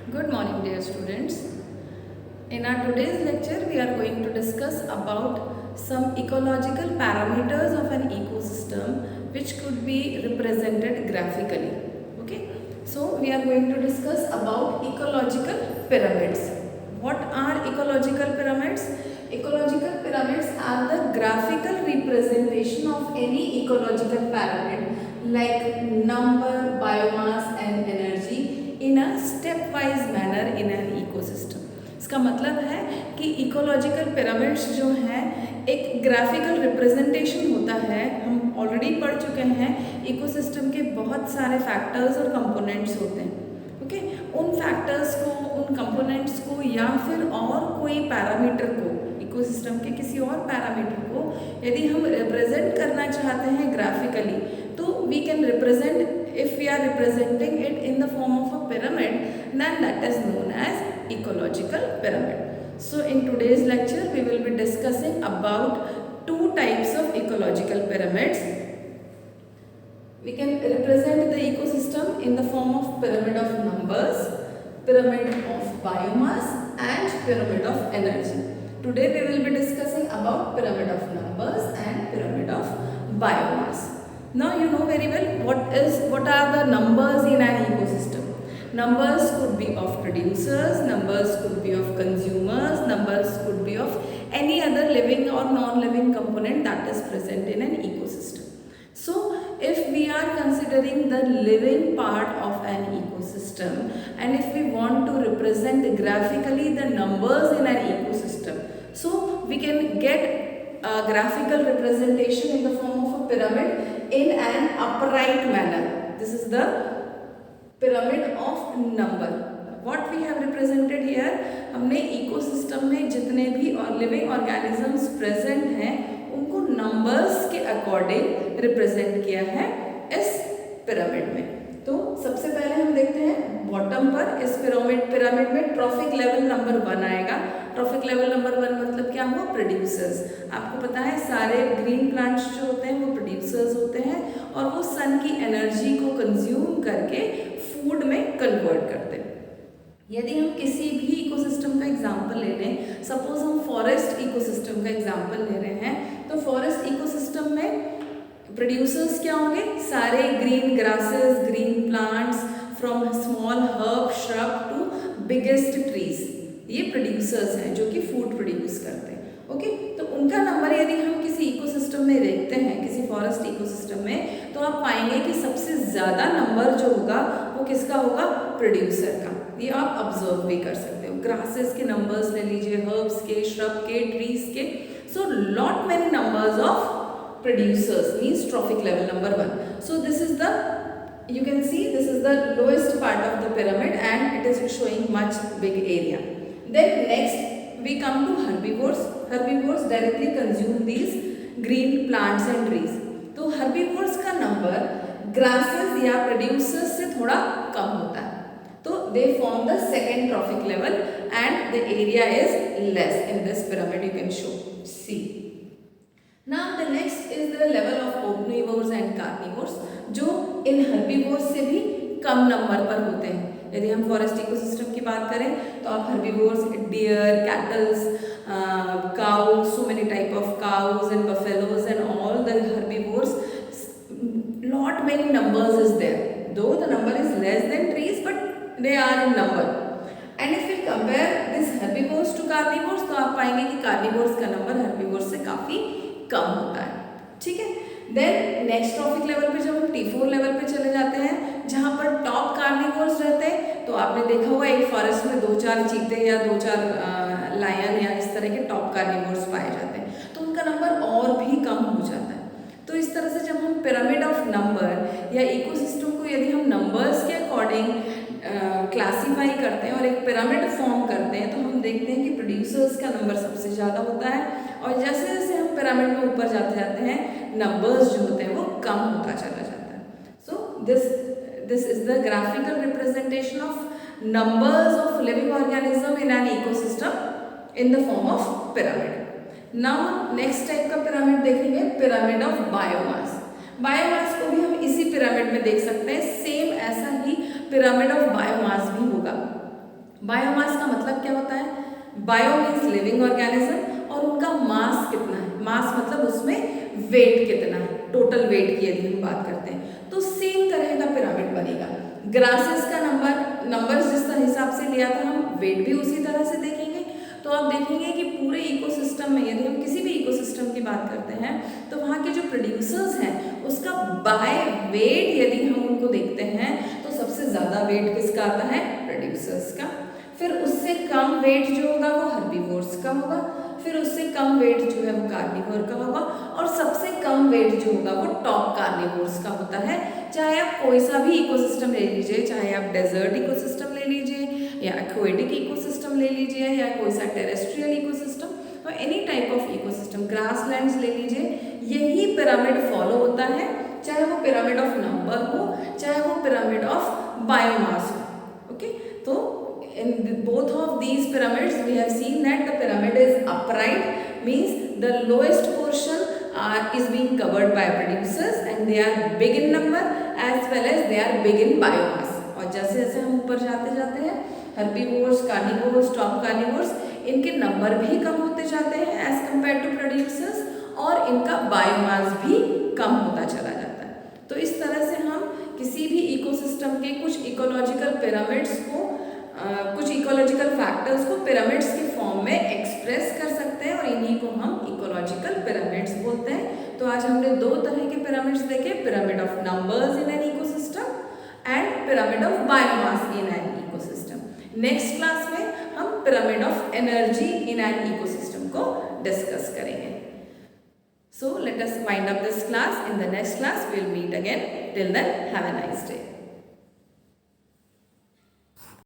Good morning, dear students. In our today's lecture, we are going to discuss about some ecological parameters of an ecosystem which could be represented graphically. Okay, so we are going to discuss about ecological pyramids. What are ecological pyramids? Ecological pyramids are the graphical representation of any ecological pyramid like number, biomass and energy in a stepwise manner in an ecosystem. इसका मतलब है कि ecological pyramids जो हैं एक graphical representation होता है। हम ऑलरेडी पढ़ चुके हैं इकोसिस्टम के बहुत सारे फैक्टर्स और कंपोनेंट्स होते हैं। ओके, उन फैक्टर्स को, उन कंपोनेंट्स को या फिर और कोई पैरामीटर को, इकोसिस्टम के किसी और पैरामीटर को यदि हम रिप्रेजेंट करना चाहते हैं ग्राफिकली, तो we can represent, if we are representing it in the form of a pyramid, then that is known as ecological pyramid. So in today's lecture we will be discussing about two types of ecological pyramids. We can represent the ecosystem in the form of pyramid of numbers, pyramid of biomass and pyramid of energy. Today we will be discussing about pyramid of numbers and pyramid of biomass. Now you know very well what are the numbers in an ecosystem. Numbers could be of producers, numbers could be of consumers, numbers could be of any other living or non-living component that is present in an ecosystem. So if we are considering the living part of an ecosystem and if we want to represent graphically the numbers in an ecosystem, so we can get a graphical representation in the form of a pyramid in an upright manner. This is the pyramid of number. What we have represented here, हमने ecosystem में जितने भी और living organisms present हैं उनको numbers के according represent किया है इस pyramid में। तो सबसे पहले हम देखते हैं बॉटम पर इस पिरामिड में ट्रॉफिक लेवल नंबर 1 आएगा। ट्रॉफिक लेवल नंबर 1 मतलब क्या हुआ? प्रोड्यूसर्स। आपको पता है सारे ग्रीन प्लांट्स जो होते हैं वो प्रोड्यूसर्स होते हैं और वो सन की एनर्जी को कंज्यूम करके फूड में कन्वर्ट करते हैं। यदि हम किसी भी इकोसिस्टम का एग्जाम्पल ले लें, सपोज हम फॉरेस्ट इकोसिस्टम का एग्जाम्पल ले रहे हैं, तो फॉरेस्ट इकोसिस्टम में प्रोड्यूसर्स क्या होंगे? सारे green grasses, green plants, from small herb shrub to biggest trees, ये प्रोड्यूसर्स हैं जो कि फूड प्रोड्यूस करते हैं। ओके, तो उनका नंबर यदि हम किसी इकोसिस्टम में देखते हैं, किसी फॉरेस्ट इकोसिस्टम में, तो आप पाएंगे कि सबसे ज़्यादा नंबर जो होगा वो किसका होगा? प्रोड्यूसर का। ये आप ऑब्जर्व भी कर सकते हो। ग्रासेस के नंबर्स ले लीजिए, हर्ब्स के, श्रब के, ट्रीज के, so lot many numbers of producers means trophic level number 1. So this is the, you can see this is the lowest part of the pyramid and it is showing much big area. Then next we come to herbivores. Herbivores directly consume these green plants and trees. तो herbivores का number grasses या producers से थोड़ा कम होता है, तो they form the second trophic level and the area is less in this pyramid. You can show, see. Now the next is the level of omnivores and carnivores, जो इन herbivores से भी कम number पर होते हैं। यदि हम फॉरेस्ट इकोसिस्टम की बात करें तो आप herbivores, deer, cattle, cows, so many type of cows and buffaloes and all the herbivores, lot many numbers is there. Though the number is less than trees, but they are in number. And if we compare this herbivores to carnivores, तो आप पाएंगे कि carnivores का number herbivores से काफ़ी कम होता है। ठीक है, देन नेक्स्ट ट्रॉफिक लेवल पे जब हम T4 लेवल पे चले जाते हैं जहाँ पर टॉप कार्निवोर्स रहते हैं, तो आपने देखा होगा एक फॉरेस्ट में 2-4 चीते या 2-4 लायन या इस तरह के टॉप कार्निवोर्स पाए जाते हैं, तो उनका नंबर और भी कम हो जाता है। तो इस तरह से जब हम पिरामिड ऑफ नंबर या इकोसिस्टम को यदि हम नंबर्स के अकॉर्डिंग क्लासीफाई करते हैं और एक पिरामिड फॉर्म करते हैं, तो हम देखते हैं कि प्रोड्यूसर्स का नंबर सबसे ज़्यादा होता है और जैसे जैसे हम पिरामिड में ऊपर जाते जाते हैं नंबर्स जो होते हैं वो कम होता चला जाता है। So this is the graphical representation of numbers of living organism in an ecosystem in the form of pyramid. Now next type का पिरामिड देखेंगे, पिरामिड ऑफ बायोमास। बायोमास को भी हम इसी पिरामिड में देख सकते हैं, सेम ऐसा ही पिरामिड ऑफ बायोमास भी होगा। बायोमास का मतलब क्या होता है? बायो मीन्स लिविंग ऑर्गेनिज्म और उनका मास कितना है। मास मतलब उसमें वेट कितना है, टोटल वेट की यदि हम बात करते हैं तो सेम तरह का पिरामिड बनेगा। ग्रासेस का नंबर्स जिस तरह हिसाब से लिया था हम वेट भी उसी तरह से देखेंगे। तो आप देखेंगे कि पूरे इकोसिस्टम में यदि हम किसी भी इकोसिस्टम की बात करते हैं तो वहाँ के जो प्रोड्यूसर्स हैं उसका बाय वेट यदि हम उनको देखते हैं तो सबसे ज़्यादा वेट किसका आता है? प्रोड्यूसर्स का। फिर उससे कम वेट जो होगा वो हर्बीवोर्स का होगा, फिर उससे कम वेट जो है वो कार्निवोर का होगा और सबसे कम वेट जो होगा वो टॉप कार्निवोर्स का होता है। चाहे आप कोई सा भी इकोसिस्टम ले लीजिए, चाहे आप डेजर्ट इकोसिस्टम ले लीजिए या एक्वेटिक इकोसिस्टम ले लीजिए या कोई सा टेरेस्ट्रियल इकोसिस्टम और any type of ecosystem, grasslands ले लीजिए, यही पिरामिड फॉलो होता है। चाहे वो पिरामिड ऑफ नंबर हो, चाहे वो पिरामिड ऑफ बायोमास हो। ओके, तो in both of these pyramids we have seen that the pyramid is upright, means the lowest portion is being covered by producers and they are big in number as well as they are big in biomass। और जैसे जैसे हम ऊपर जाते हैं herbivores, carnivores, top carnivores, इनके number भी कम होते जाते हैं as compared to producers और इनका बायोमास भी कम होता चला जाता है। तो इस तरह से हम किसी भी इकोसिस्टम के कुछ इकोलॉजिकल पिरामिड्स को कुछ इकोलॉजिकल फैक्टर्स को पिरामिड्स के फॉर्म में एक्सप्रेस कर सकते हैं और इन्हीं को हम इकोलॉजिकल पिरामिड्स बोलते हैं। तो आज हमने दो तरह के पिरामिड्स देखे, pyramid of numbers in an ecosystem and pyramid of biomass in an ecosystem. Next class में हम pyramid of energy in an ecosystem को डिस्कस करेंगे। So let us wind up this class. In the next class we will meet again. Till then, have a nice day.